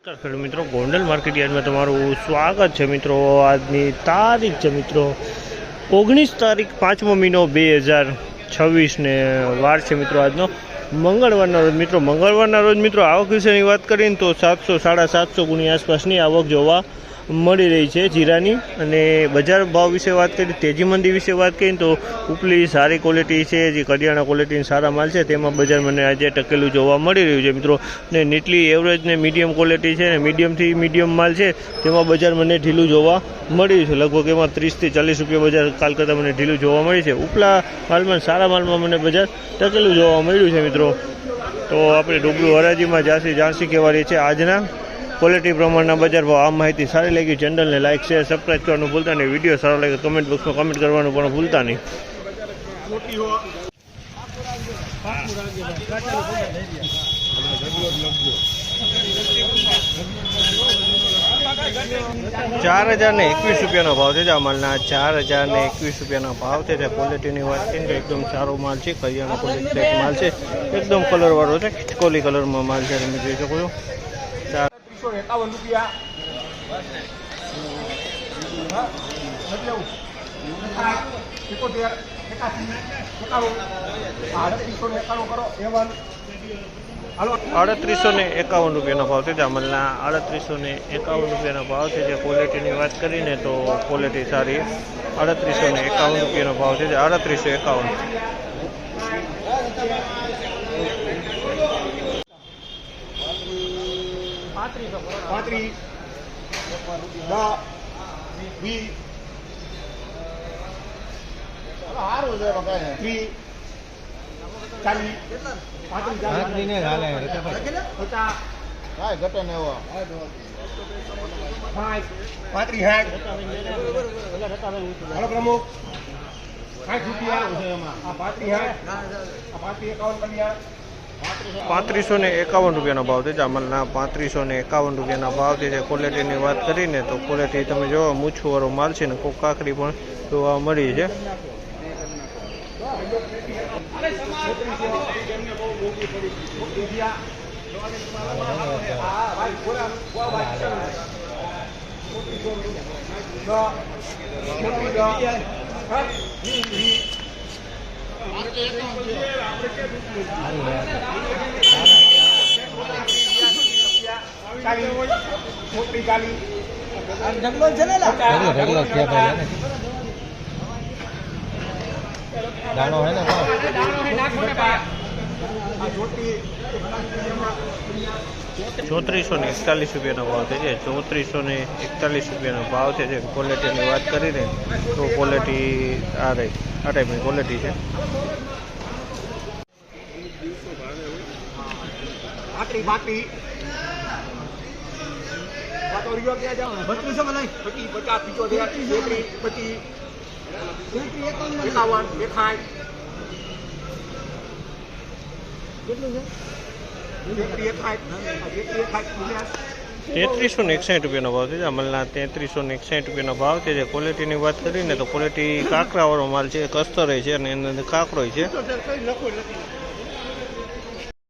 નમસ્કાર ખેડૂત મિત્રો, ગોંડલ માર્કેટ યાર્ડમાં તમારું સ્વાગત છે મિત્રો। આજની તારીખ છે મિત્રો 19 તારીખ 5મો મહિનો 2026 ને વાર છે મિત્રો આજનો મંગળવારના રોજ મિત્રો। મંગળવારના રોજ મિત્રો આવક વિશેની વાત કરીએ તો 700 750 ગુણી આસપાસની આવક જોવા મળી રહી છે જીરાની। અને બજાર ભાવ વિશે વાત કરીએ, તેજી મંદી વિશે વાત કરીએ તો ઉપલી સારી ક્વોલિટી છે, જે કરિયાણા ક્વોલિટીના સારા માલ છે તેમાં બજાર મને આજે ટકેલું જોવા મળી રહ્યું છે મિત્રો। ને નીટલી એવરેજ ને મીડિયમ ક્વોલિટી છે ને મીડિયમથી મીડિયમ માલ છે તેમાં બજાર મને ઢીલું જોવા મળી રહ્યું છે। લગભગ એમાં 30 થી 40 રૂપિયા બજાર કાલ કરતાં મને ઢીલું જોવા મળી છે। ઉપલા માલમાં સારા માલમાં મને બજાર ટકેલું જોવા મળ્યું છે મિત્રો। તો આપણે રૂબરૂ હરાજીમાં જાણસી કહેવા રહી છે આજના ક્વોલિટી પ્રમાણના બજાર ભાવ। આ માહિતી સારી લાગી ચેનલને લાઇક શેર સબસ્ક્રાઈબ કરવાનું ભૂલતા નહીં। વિડીયો સારો લાગે કમેન્ટ બોક્સમાં કમેન્ટ કરવાનું પણ ભૂલતા નહીં। 4021 રૂપિયાનો ભાવ છે। આ માલના 4021 રૂપિયાનો ભાવ છે। ક્વોલિટીની વાત કરીએ તો એકદમ સારો માલ છે, કરિયાણા ક્વોલિટી માલ છે, એકદમ કલરવાળો છે, ખિચકોલી કલરમાં માલ છે તમે જોઈ શકો છો। 51 રૂપિયા 3851 રૂપિયાનો ભાવ છે। જામલના 3851 રૂપિયાનો ભાવ છે। જે ક્વોલિટીની વાત કરીને તો ક્વોલિટી સારી 3851 રૂપિયાનો ભાવ છે। 3851 35 પ્રમુખ 60 રૂપિયા 3551 રૂપિયાનો ભાવ છે। જામલના 3551 રૂપિયાના ભાવ છે। જે ક્વોલિટીની વાત કરીને તો ક્વોલિટી તમે જોવો મૂછવાળો માલ છે ને કોઈ કાકડી પણ જોવા મળી છે। दानो है ना 3441 રૂપિયાનો ભાવ છે। 3441 રૂપિયાનો ભાવ છે। જે ક્વોલિટીની વાત કરીને તો ક્વોલિટી આ ટાઈપની ક્વોલિટી છે। ₹3361 રૂપિયાનો ભાવ છે। અમલના 3361 રૂપિયાનો ભાવ છે। જે ક્વોલિટીની વાત કરીને તો ક્વોલિટી કાકરાવાળો માલ છે, કસ્તર છે અને એની અંદર કાકરો છે।